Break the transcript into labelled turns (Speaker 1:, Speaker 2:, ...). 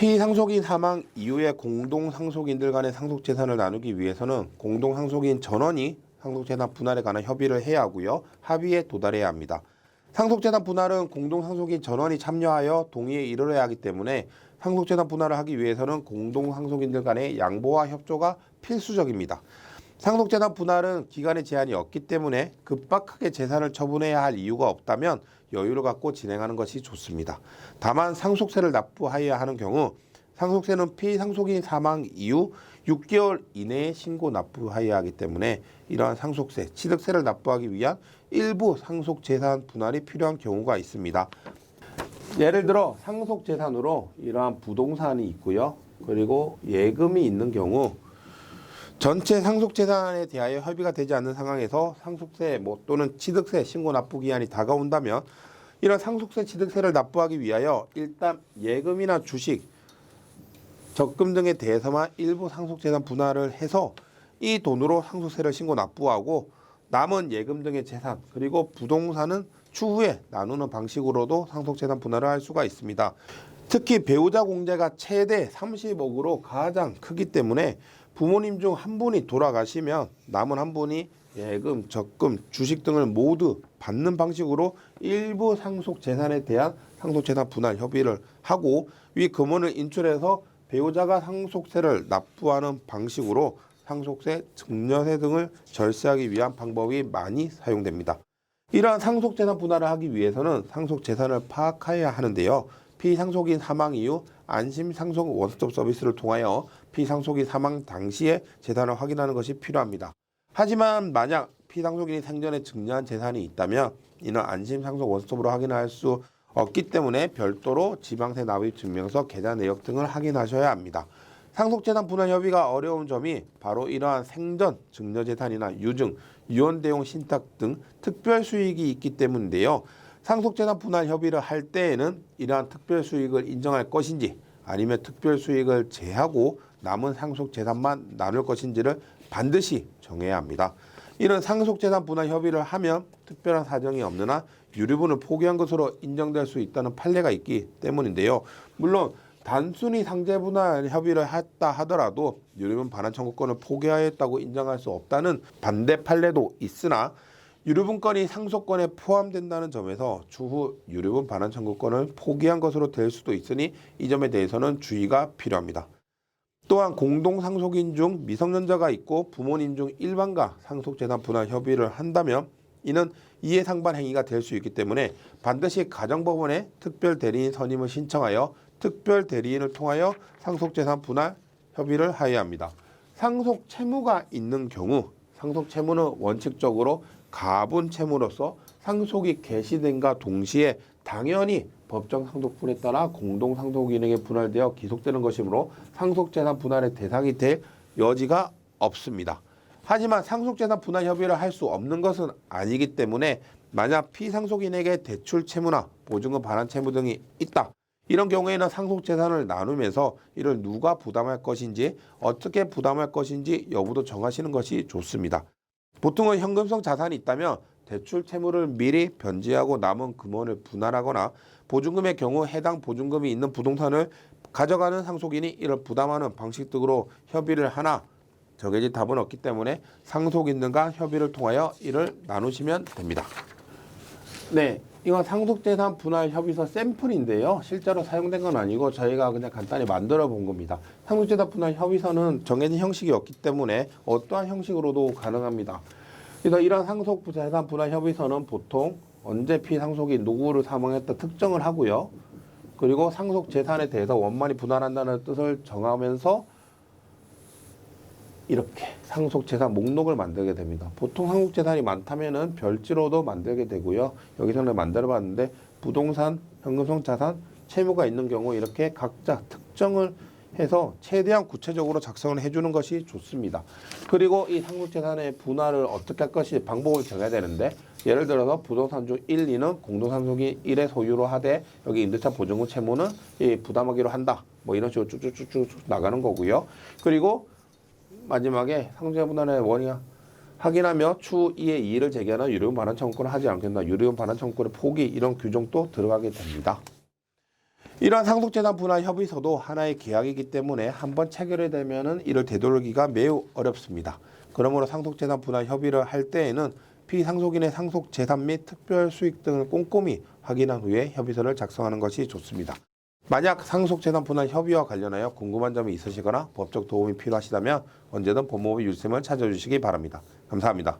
Speaker 1: 피상속인 사망 이후에 공동상속인들 간의 상속재산을 나누기 위해서는 공동상속인 전원이 상속재산 분할에 관한 협의를 해야 하고요. 합의에 도달해야 합니다. 상속재산 분할은 공동상속인 전원이 참여하여 동의에 이르러야 하기 때문에 상속재산 분할을 하기 위해서는 공동상속인들 간의 양보와 협조가 필수적입니다. 상속재산 분할은 기간의 제한이 없기 때문에 급박하게 재산을 처분해야 할 이유가 없다면 여유를 갖고 진행하는 것이 좋습니다. 다만 상속세를 납부하여야 하는 경우 상속세는 피상속인 사망 이후 6개월 이내에 신고 납부하여야 하기 때문에 이러한 상속세, 취득세를 납부하기 위한 일부 상속재산 분할이 필요한 경우가 있습니다. 예를 들어 상속재산으로 이러한 부동산이 있고요. 그리고 예금이 있는 경우 전체 상속재산에 대하여 협의가 되지 않는 상황에서 상속세 또는 취득세 신고 납부 기한이 다가온다면 이런 상속세 취득세를 납부하기 위하여 일단 예금이나 주식, 적금 등에 대해서만 일부 상속재산 분할을 해서 이 돈으로 상속세를 신고 납부하고 남은 예금 등의 재산 그리고 부동산은 추후에 나누는 방식으로도 상속재산 분할을 할 수가 있습니다. 특히 배우자 공제가 최대 30억으로 가장 크기 때문에 부모님 중 한 분이 돌아가시면 남은 한 분이 예금, 적금, 주식 등을 모두 받는 방식으로 일부 상속재산에 대한 상속재산 분할 협의를 하고 위 금원을 인출해서 배우자가 상속세를 납부하는 방식으로 상속세, 증여세 등을 절세하기 위한 방법이 많이 사용됩니다. 이러한 상속재산 분할을 하기 위해서는 상속재산을 파악해야 하는데요. 피상속인 사망 이후 안심상속 원스톱 서비스를 통하여 피상속인 사망 당시에 재산을 확인하는 것이 필요합니다. 하지만 만약 피상속인이 생전에 증여한 재산이 있다면 이는 안심상속 원스톱으로 확인할 수 없기 때문에 별도로 지방세 납입 증명서, 계좌 내역 등을 확인하셔야 합니다. 상속재산 분할 협의가 어려운 점이 바로 이러한 생전 증여재산이나 유증, 유언대용 신탁 등 특별 수익이 있기 때문인데요. 상속재산 분할 협의를 할 때에는 이러한 특별 수익을 인정할 것인지 아니면 특별 수익을 제하고 남은 상속재산만 나눌 것인지를 반드시 정해야 합니다. 이런 상속재산 분할 협의를 하면 특별한 사정이 없는 한 유류분을 포기한 것으로 인정될 수 있다는 판례가 있기 때문인데요. 물론 단순히 상제분할 협의를 했다 하더라도 유류분 반환 청구권을 포기하였다고 인정할 수 없다는 반대 판례도 있으나 유류분권이 상속권에 포함된다는 점에서 추후 유류분 반환 청구권을 포기한 것으로 될 수도 있으니 이 점에 대해서는 주의가 필요합니다. 또한 공동상속인 중 미성년자가 있고 부모님 중 일반과 상속재산 분할 협의를 한다면 이는 이해상반 행위가 될 수 있기 때문에 반드시 가정법원에 특별대리인 선임을 신청하여 특별대리인을 통하여 상속재산 분할 협의를 하여야 합니다. 상속채무가 있는 경우 상속채무는 원칙적으로 가분채무로서 상속이 개시된과 동시에 당연히 법정 상속분에 따라 공동상속인에게 분할되어 기속되는 것이므로 상속재산 분할의 대상이 될 여지가 없습니다. 하지만 상속재산 분할 협의를 할 수 없는 것은 아니기 때문에 만약 피상속인에게 대출채무나 보증금 반환채무 등이 있다. 이런 경우에는 상속재산을 나누면서 이를 누가 부담할 것인지 어떻게 부담할 것인지 여부도 정하시는 것이 좋습니다. 보통은 현금성 자산이 있다면 대출 채무를 미리 변제하고 남은 금원을 분할하거나 보증금의 경우 해당 보증금이 있는 부동산을 가져가는 상속인이 이를 부담하는 방식 등으로 협의를 하나 정해진 답은 없기 때문에 상속인들과 협의를 통하여 이를 나누시면 됩니다. 네, 이건 상속재산 분할 협의서 샘플인데요. 실제로 사용된 건 아니고 저희가 그냥 간단히 만들어 본 겁니다. 상속재산 분할 협의서는 정해진 형식이 없기 때문에 어떠한 형식으로도 가능합니다. 그래서 이런 상속재산 분할 협의서는 보통 언제 피상속인 누구를 사망했다 특정을 하고요. 그리고 상속재산에 대해서 원만히 분할한다는 뜻을 정하면서 이렇게 상속재산 목록을 만들게 됩니다. 보통 상속재산이 많다면은 별지로도 만들게 되고요. 여기서는 만들어 봤는데 부동산, 현금성 자산, 채무가 있는 경우 이렇게 각자 특정을 해서 최대한 구체적으로 작성을 해주는 것이 좋습니다. 그리고 이 상속재산의 분할을 어떻게 할 것이 방법을 정해야 되는데 예를 들어서 부동산 중 1, 2는 공동상속인 1의 소유로 하되 여기 임대차 보증금 채무는 부담하기로 한다. 뭐 이런 식으로 쭉쭉쭉쭉 나가는 거고요. 그리고 마지막에 상속재산 분할의 원인을 확인하며 추후 이에 이의를 제기하는 유료분 반환 청구권을 하지 않겠나 유료분 반환 청구권의 포기 이런 규정도 들어가게 됩니다. 이러한 상속재산 분할 협의서도 하나의 계약이기 때문에 한번 체결이 되면은 이를 되돌리기가 매우 어렵습니다. 그러므로 상속재산 분할 협의를 할 때에는 피상속인의 상속재산 및 특별수익 등을 꼼꼼히 확인한 후에 협의서를 작성하는 것이 좋습니다. 만약 상속재산 분할 협의와 관련하여 궁금한 점이 있으시거나 법적 도움이 필요하시다면 언제든 법무부 유쌤을 찾아주시기 바랍니다. 감사합니다.